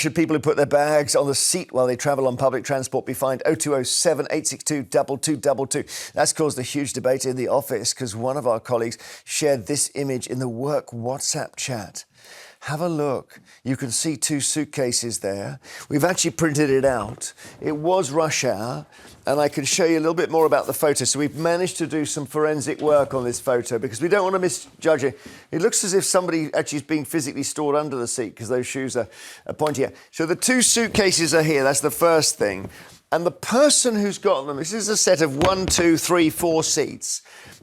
should people who put their bags on the seat while they travel on public transport be fined? 0207 862 2222. That's caused a huge debate in the office because one of our colleagues shared this image in the work WhatsApp chat. Have a look. You can see 2 suitcases there. We've actually printed it out. It was rush hour, and I can show you a little bit more about the photo. So we've managed to do some forensic work on this photo because we don't want to misjudge it. It looks as if somebody actually is being physically stored under the seat because those shoes are pointy out. So the 2 suitcases are here. That's the first thing. And the person who's got them, this is a set of 1, 2, 3, 4 seats.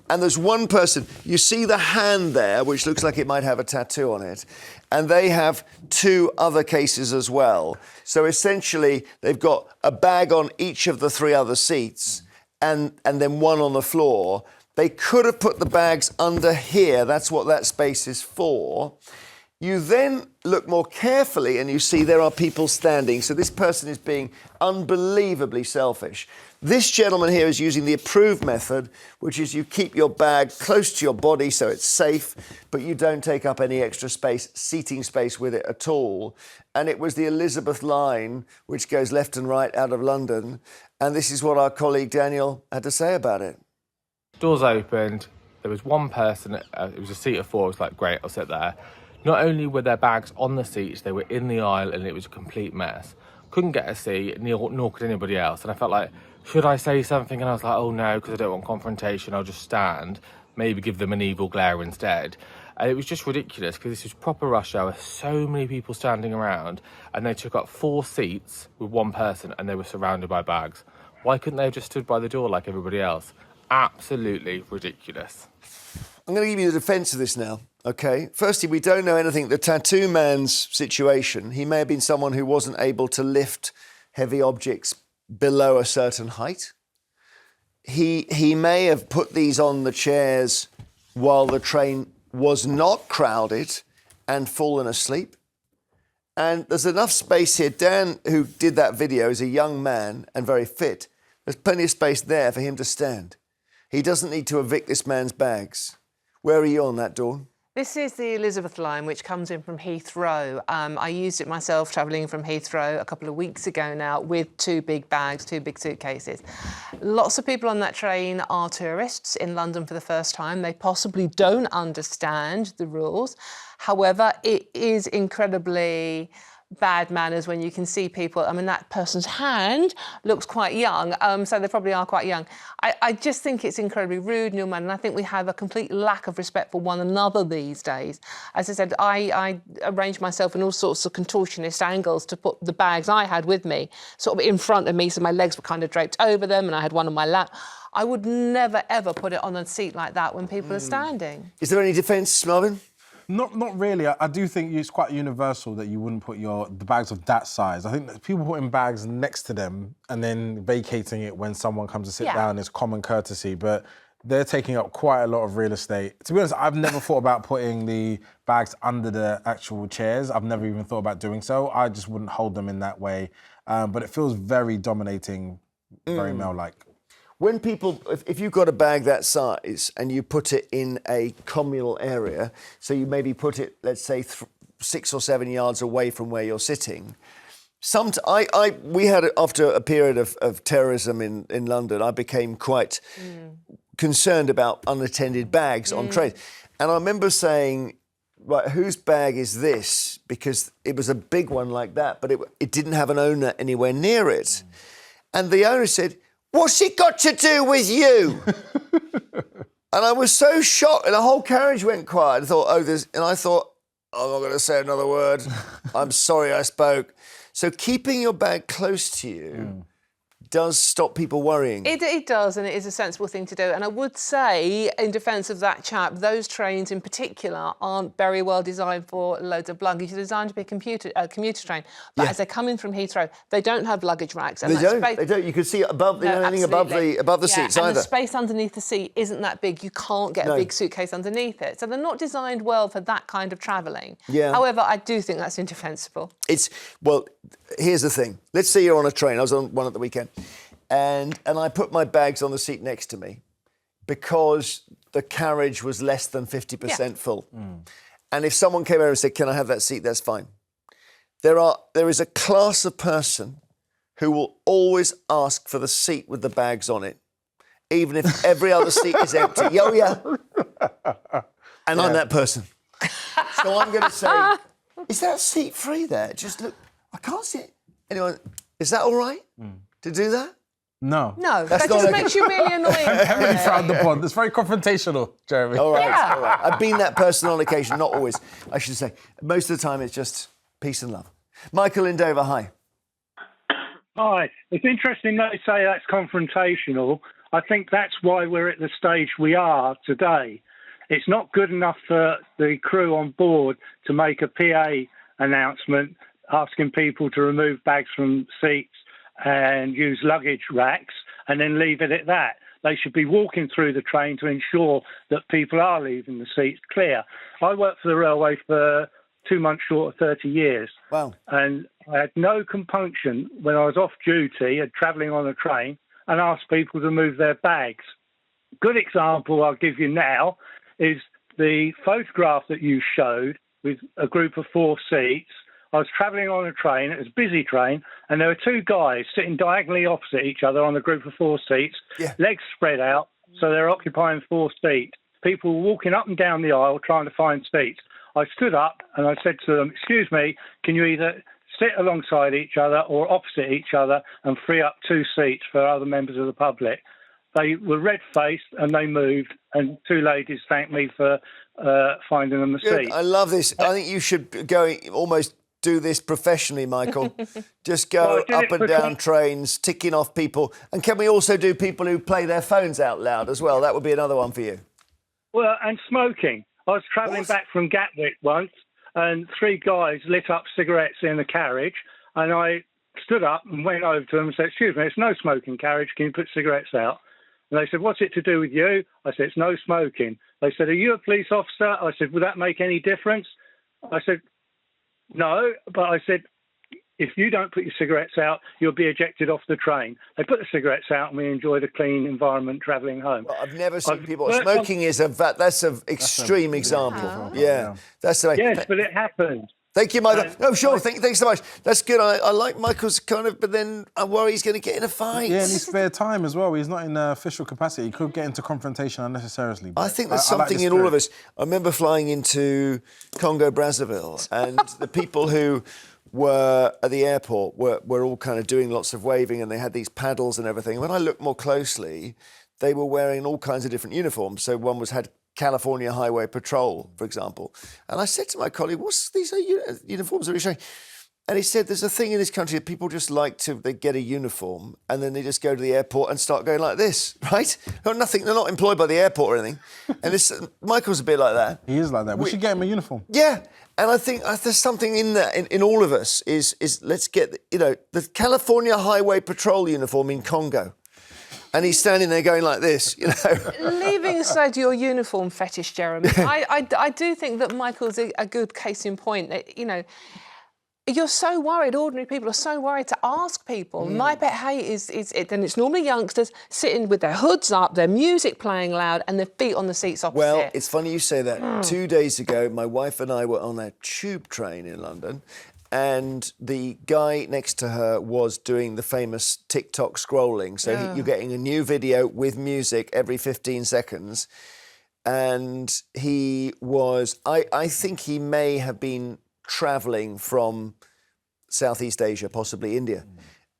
And there's one person, you see the hand there, which looks like it might have a tattoo on it. And they have 2 other cases as well. So essentially, they've got a bag on each of the 3 other seats and then one on the floor. They could have put the bags under here. That's what that space is for. You then look more carefully and you see there are people standing. So this person is being unbelievably selfish. This gentleman here is using the approved method, which is you keep your bag close to your body so it's safe, but you don't take up any extra space, seating space with it at all. And it was the Elizabeth line, which goes left and right out of London. And this is what our colleague Daniel had to say about it. Doors opened. There was one person. It was a seat of 4. I was like, great, I'll sit there. Not only were their bags on the seats, they were in the aisle and it was a complete mess. Couldn't get a seat, nor could anybody else. And I felt like, should I say something? And I was like, oh no, because I don't want confrontation. I'll just stand, maybe give them an evil glare instead. And it was just ridiculous because this was proper rush hour, so many people standing around, and they took up 4 seats with one person and they were surrounded by bags. Why couldn't they have just stood by the door like everybody else? Absolutely ridiculous. I'm going to give you the defence of this now, OK? Firstly, we don't know anything. The tattoo man's situation, he may have been someone who wasn't able to lift heavy objects below a certain height. He may have put these on the chairs while the train was not crowded and fallen asleep. And there's enough space here. Dan, who did that video, is a young man and very fit. There's plenty of space there for him to stand. He doesn't need to evict this man's bags. Where are you on that, Dawn? This is the Elizabeth line, which comes in from Heathrow. I used it myself travelling from Heathrow a couple of weeks ago now with 2 big bags, 2 big suitcases. Lots of people on that train are tourists in London for the first time. They possibly don't understand the rules. However, it is incredibly bad manners when you can see people. I mean, that person's hand looks quite young, so they probably are quite young. I just think it's incredibly rude, Neil, and I think we have a complete lack of respect for one another these days. As I said, I arranged myself in all sorts of contortionist angles to put the bags I had with me sort of in front of me, so my legs were kind of draped over them, and I had one on my lap. I would never, ever put it on a seat like that when people are standing. Is there any defence, Marvyn? Not really. I do think it's quite universal that you wouldn't put the bags of that size. I think that people putting bags next to them and then vacating it when someone comes to sit down is common courtesy, but they're taking up quite a lot of real estate. To be honest, I've never thought about putting the bags under the actual chairs. I've never even thought about doing so. I just wouldn't hold them in that way. But it feels very dominating, very male-like. When people, if you've got a bag that size and you put it in a communal area, so you maybe put it, let's say, 6 or 7 yards away from where you're sitting, we had, after a period of terrorism in London, I became quite concerned about unattended bags on trains. And I remember saying, right, whose bag is this? Because it was a big one like that, but it didn't have an owner anywhere near it. And the owner said, "What's it got to do with you?" And I was so shocked, and the whole carriage went quiet. I thought, I'm not going to say another word. I'm sorry I spoke. So keeping your bag close to you does stop people worrying. It does, and it is a sensible thing to do. And I would say, in defence of that chap, those trains in particular aren't very well designed for loads of luggage. They're designed to be a commuter train. But as they come in from Heathrow, they don't have luggage racks. And They don't. You can see above, anything above the seats either. And the space underneath the seat isn't that big. You can't get a big suitcase underneath it. So they're not designed well for that kind of travelling. Yeah. However, I do think that's indefensible. Well, here's the thing. Let's say you're on a train. I was on one at the weekend. And I put my bags on the seat next to me because the carriage was less than 50% full. And if someone came over and said, "Can I have that seat?" that's fine. There is a class of person who will always ask for the seat with the bags on it, even if every other seat is empty. Yo, yeah. And I'm that person. So I'm going to say, is that seat free there? Just look, I can't see it. Anyone, is that all right to do that? No. No, that just makes you really annoying. Really frowned upon. It's very confrontational, Jeremy. All right, Yeah. all right. I've been that person on occasion, not always, I should say. Most of the time, it's just peace and love. Michael in Dover, hi. Hi. It's interesting that you say that's confrontational. I think that's why we're at the stage we are today. It's not good enough for the crew on board to make a PA announcement asking people to remove bags from seats and use luggage racks and then leave it at that. They should be walking through the train to ensure that people are leaving the seats clear. I worked for the railway for 2 months short of 30 years. Wow. And I had no compunction when I was off duty and travelling on a train and asked people to move their bags. Good example I'll give you now is the photograph that you showed with a group of 4 seats. I was travelling on a train, it was a busy train, and there were 2 guys sitting diagonally opposite each other on a group of 4 seats, legs spread out, so they're occupying 4 seats. People were walking up and down the aisle trying to find seats. I stood up and I said to them, excuse me, can you either sit alongside each other or opposite each other and free up 2 seats for other members of the public? They were red-faced and they moved, and 2 ladies thanked me for finding them a seat. I love this. I think you should go almost do this professionally, Michael. Just go up and down trains, ticking off people. And can we also do people who play their phones out loud as well? That would be another one for you. Well, and smoking. I was travelling back from Gatwick once, and 3 guys lit up cigarettes in the carriage, and I stood up and went over to them and said, excuse me, it's no smoking carriage, can you put cigarettes out? And they said, what's it to do with you? I said, it's no smoking. They said, are you a police officer? I said, would that make any difference? I said, no, but I said, if you don't put your cigarettes out, you'll be ejected off the train. They put the cigarettes out and we enjoyed a clean environment travelling home. Well, I've never seen people... Smoking is that's an extreme example. Yeah. That's the way. Yes, but it happened. Thanks so much. That's good. I like Michael's kind of, but then I worry he's going to get in a fight. Yeah, and he's spare time as well. He's not in official capacity. He could get into confrontation unnecessarily. I think there's something in all of us. I remember flying into Congo, Brazzaville, and the people who were at the airport were all kind of doing lots of waving, and they had these paddles and everything. When I looked more closely, they were wearing all kinds of different uniforms. So one had California Highway Patrol, for example. And I said to my colleague, what's these uniforms that are showing? And he said, there's a thing in this country that people just they get a uniform and then they just go to the airport and start going like this, right? They're not employed by the airport or anything. And Michael's a bit like that. He is like that. We should get him a uniform. Yeah. And I think there's something in that, in all of us, is let's get, the California Highway Patrol uniform in Congo. And he's standing there going like this, Leaving aside your uniform fetish, Jeremy, I do think that Michael's a good case in point. You're so worried, ordinary people are so worried to ask people. My pet hate is and it's normally youngsters sitting with their hoods up, their music playing loud, and their feet on the seats opposite. Well, it's funny you say that. 2 days ago, my wife and I were on a tube train in London, and the guy next to her was doing the famous TikTok scrolling. So you're getting a new video with music every 15 seconds. And he was... I think he may have been travelling from Southeast Asia, possibly India.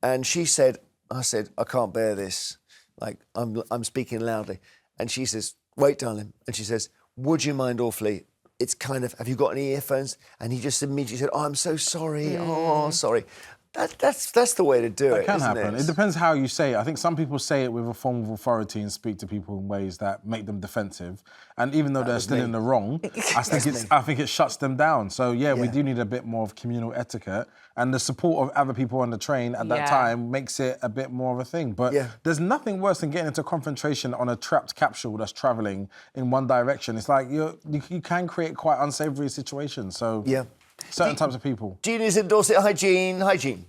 And I said, I can't bear this. Like, I'm speaking loudly. And she says, wait, darling. And she says, would you mind awfully... It's kind of, have you got any earphones? And he just immediately said, oh, I'm so sorry. Oh, sorry. That's the way to do it, It can isn't happen. It depends how you say it. I think some people say it with a form of authority and speak to people in ways that make them defensive. And even though they're still in the wrong, I think it shuts them down. So, we do need a bit more of communal etiquette. And the support of other people on the train at that time makes it a bit more of a thing. But there's nothing worse than getting into confrontation on a trapped capsule that's travelling in one direction. It's like you can create quite unsavoury situations. So, certain types of people. Jean is in Dorset. Hi, Jean. Hi, Jean.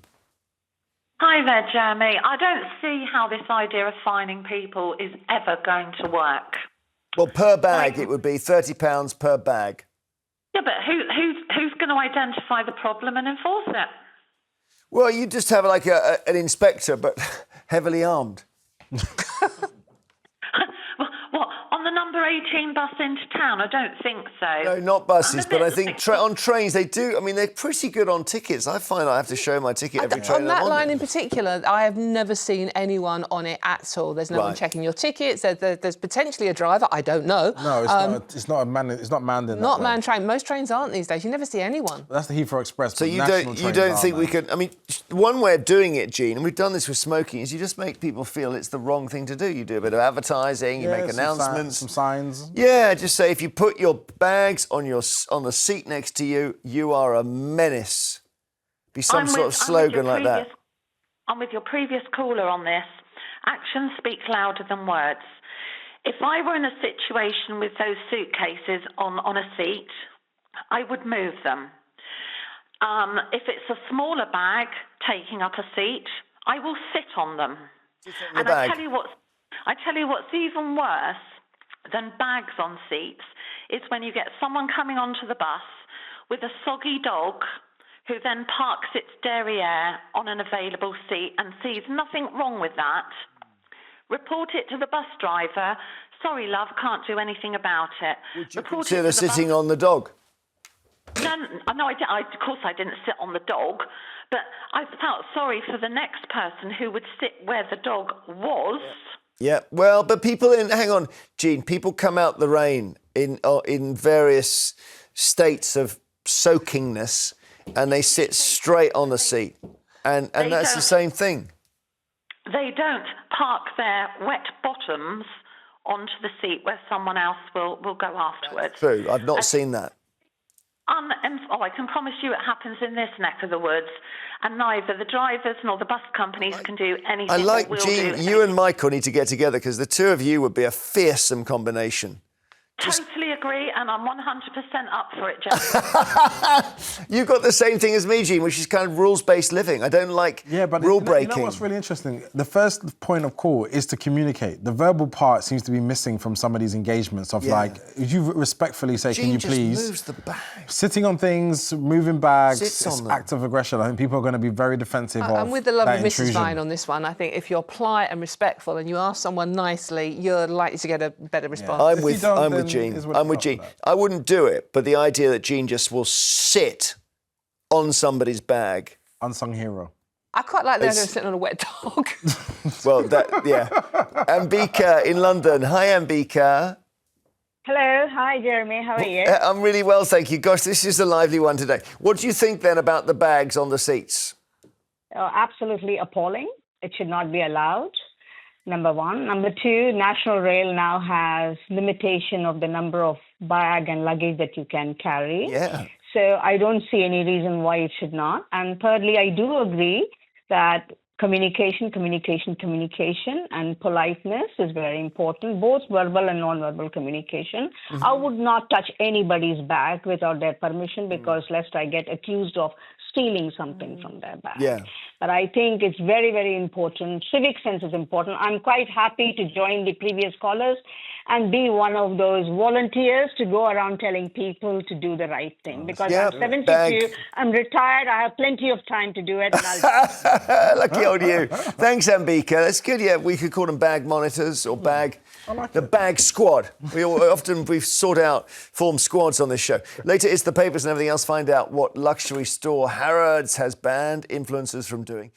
Hi there, Jeremy. I don't see how this idea of fining people is ever going to work. Well, per bag, it would be £30 per bag. Yeah, but who's going to identify the problem and enforce it? Well, you just have like an inspector, but heavily armed. What, on the number 18 bus into town? I don't think so. No, not buses, but I think on trains they do. I mean, they're pretty good on tickets. I find I have to show my ticket every train On that I'm line in particular, I have never seen anyone on it at all. There's no one checking your tickets. There's potentially a driver. I don't know. No, it's not a man. It's not manned in that Not way. manned train. Most trains aren't these days. You never see anyone. That's the Heathrow Express. So but you national don't trains think are we manned. could? I mean, one way of doing it, Gene, and we've done this with smoking, is you just make people feel it's the wrong thing to do. You do a bit of advertising, you make announcements, some signs. Yeah, just say if you put your bags on the seat next to you, you are a menace. Be some sort of slogan like that. I'm with your previous caller on this. Actions speak louder than words. If I were in a situation with those suitcases on a seat, I would move them. If it's a smaller bag taking up a seat, I will sit on them. And I tell you what's even worse than bags on seats is when you get someone coming onto the bus with a soggy dog who then parks its derriere on an available seat and sees nothing wrong with that. Report it to the bus driver. Sorry, love, can't do anything about it. Would you consider sitting on the dog? No, of course I didn't sit on the dog, but I felt sorry for the next person who would sit where the dog was. Yeah, well, but hang on, Gene, people come out the rain in various states of soakingness and they sit straight on the seat. And that's the same thing. They don't park their wet bottoms onto the seat where someone else will go afterwards. That's true, I've not seen that. I can promise you it happens in this neck of the woods, and neither the drivers nor the bus companies can do anything. I like, Gene, you and Michael need to get together because the two of you would be a fearsome combination. Totally agree, and I'm 100% up for it, Jeff. You've got the same thing as me, Gene, which is kind of rules-based living. I don't like rule breaking. You know what's really interesting? The first point of call is to communicate. The verbal part seems to be missing from some of these engagements of like, if you respectfully say, Gene, can you please? just moves the bag. Sitting on things, moving bags, Sits on it's them. act of aggression. I think people are going to be very defensive of I'm with the lovely that Mrs. intrusion. Vine on this one. I think if you're polite and respectful and you ask someone nicely, you're likely to get a better response. I'm with Gene. I'm with Gene. I wouldn't do it, but the idea that Gene just will sit on somebody's bag. Unsung hero. I quite like the idea of sitting on a wet dog. Well, Ambika in London. Hi, Ambika. Hello. Hi, Jeremy. How are you? I'm really well, thank you. Gosh, this is a lively one today. What do you think, then, about the bags on the seats? Absolutely appalling. It should not be allowed. Number one. Number two, National Rail now has limitation of the number of bag and luggage that you can carry. Yeah. So I don't see any reason why it should not. And thirdly, I do agree that communication, and politeness is very important, both verbal and non-verbal communication. I would not touch anybody's bag without their permission because lest I get accused of stealing something from their bag. Yeah. But I think it's very, very important. Civic sense is important. I'm quite happy to join the previous callers and be one of those volunteers to go around telling people to do the right thing. Because I'm 72, I'm retired, I have plenty of time to do it. And I'll Lucky old you. Thanks, Ambika. That's good. Yeah, we could call them bag monitors or bag. The bag squad. We've formed squads on this show. Later, it's the papers and everything else. Find out what luxury store Harrods has banned influencers from doing.